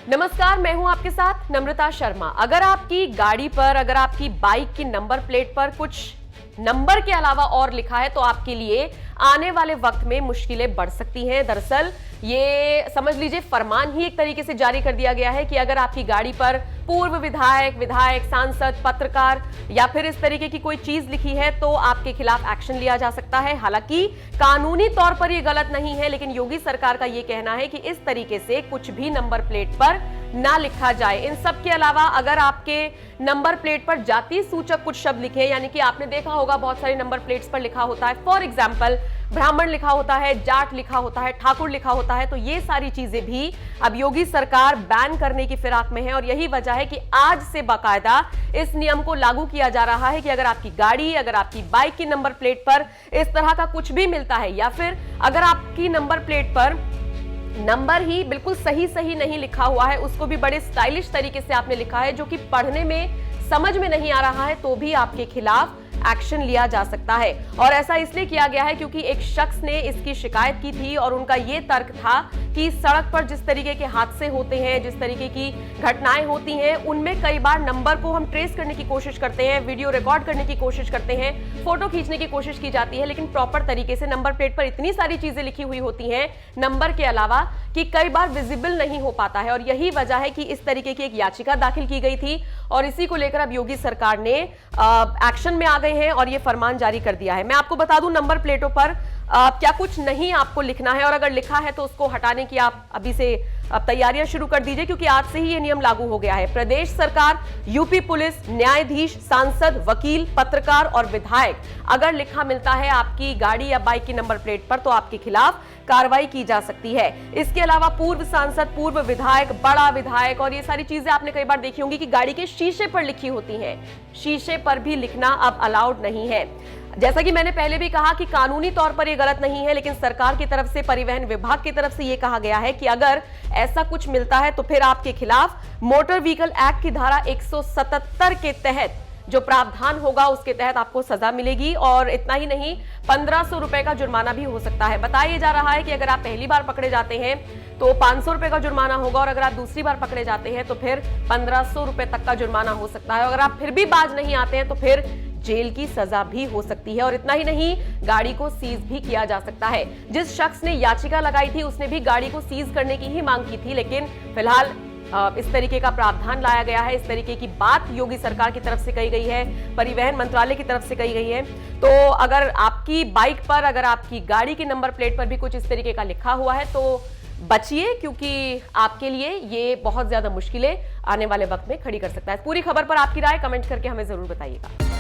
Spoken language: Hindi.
नमस्कार, मैं हूं आपके साथ नम्रता शर्मा। अगर आपकी गाड़ी पर, अगर आपकी बाइक की नंबर प्लेट पर कुछ नंबर के अलावा और लिखा है तो आपके लिए आने वाले वक्त में मुश्किलें बढ़ सकती हैं। दरअसल ये समझ लीजिए फरमान ही एक तरीके से जारी कर दिया गया है कि अगर आपकी गाड़ी पर पूर्व विधायक, सांसद, पत्रकार या फिर इस तरीके की कोई चीज लिखी है तो आपके खिलाफ एक्शन लिया जा सकता है। हालांकि कानूनी तौर पर यह गलत नहीं है, लेकिन योगी सरकार का यह कहना है कि इस तरीके से कुछ भी नंबर प्लेट पर ना लिखा जाए। इन सब के अलावा अगर आपके नंबर प्लेट पर जाति सूचक कुछ शब्द लिखे, यानी कि आपने देखा होगा बहुत सारी नंबर प्लेट्स पर लिखा होता है, फॉर एग्जाम्पल ब्राह्मण लिखा होता है, जाट लिखा होता है, ठाकुर लिखा होता है, तो ये सारी चीजें भी अब योगी सरकार बैन करने की फिराक में है। और यही वजह है कि आज से बाकायदा इस नियम को लागू किया जा रहा है कि अगर आपकी गाड़ी, अगर आपकी बाइक की नंबर प्लेट पर इस तरह का कुछ भी मिलता है या फिर अगर आपकी नंबर प्लेट पर नंबर ही बिल्कुल सही नहीं लिखा हुआ है, उसको भी बड़े स्टाइलिश तरीके से आपने लिखा है जो कि पढ़ने में समझ में नहीं आ रहा है, तो भी आपके खिलाफ एक्शन लिया जा सकता है। और ऐसा इसलिए किया गया है क्योंकि एक शख्स ने इसकी शिकायत की थी और उनका यह तर्क था कि सड़क पर जिस तरीके के हादसे होते हैं, जिस तरीके की घटनाएं होती हैं, उनमें कई बार नंबर को हम ट्रेस करने की कोशिश करते हैं, वीडियो रिकॉर्ड करने की कोशिश करते हैं, फोटो खींचने की कोशिश की जाती है, लेकिन प्रॉपर तरीके से नंबर प्लेट पर इतनी सारी चीजें लिखी हुई होती हैं नंबर के अलावा कि कई बार विजिबल नहीं हो पाता है। और यही वजह है कि इस तरीके की एक याचिका दाखिल की गई थी और इसी को लेकर अब योगी सरकार ने एक्शन में आ गए हैं और ये फरमान जारी कर दिया है। मैं आपको बता दूं नंबर प्लेटों पर क्या कुछ नहीं आपको लिखना है, और अगर लिखा है तो उसको हटाने की आप अभी से तैयारियां शुरू कर दीजिए क्योंकि आज से ही ये नियम लागू हो गया है। प्रदेश सरकार, यूपी पुलिस, न्यायाधीश, सांसद, वकील, पत्रकार और विधायक अगर लिखा मिलता है आपकी गाड़ी या बाइक की नंबर प्लेट पर तो आपके खिलाफ कार्रवाई की जा सकती है। इसके अलावा पूर्व सांसद, पूर्व विधायक, बड़ा विधायक और ये सारी चीजें आपने कई बार देखी होंगी कि गाड़ी के शीशे पर लिखी होती हैं, शीशे पर भी लिखना अब अलाउड नहीं है। जैसा कि मैंने पहले भी कहा कि कानूनी तौर पर यह गलत नहीं है, लेकिन सरकार की तरफ से, परिवहन विभाग की तरफ से यह कहा गया है कि अगर ऐसा कुछ मिलता है तो फिर आपके खिलाफ मोटर व्हीकल एक्ट की धारा 177 के तहत जो प्रावधान होगा उसके तहत आपको सजा मिलेगी। और इतना ही नहीं, 1500 रुपए का जुर्माना भी हो सकता है। बताया जा रहा है कि अगर आप पहली बार पकड़े जाते हैं तो 500 रुपए का जुर्माना होगा और अगर आप दूसरी बार पकड़े जाते हैं तो फिर 1500 रुपए तक का जुर्माना हो सकता है। अगर आप फिर भी बाज नहीं आते हैं तो फिर जेल की सजा भी हो सकती है। और इतना ही नहीं, गाड़ी को सीज भी किया जा सकता है। जिस शख्स ने याचिका लगाई थी उसने भी गाड़ी को सीज करने की ही मांग की थी, लेकिन फिलहाल इस तरीके का प्रावधान लाया गया है, इस तरीके की बात योगी सरकार की तरफ से कही गई है, परिवहन मंत्रालय की तरफ से कही गई है। तो अगर आपकी बाइक पर, अगर आपकी गाड़ी की नंबर प्लेट पर भी कुछ इस तरीके का लिखा हुआ है तो बचिए, क्योंकि आपके लिए ये बहुत ज्यादा मुश्किलें आने वाले वक्त में खड़ी कर सकता है। पूरी खबर पर आपकी राय कमेंट करके हमें जरूर बताइएगा।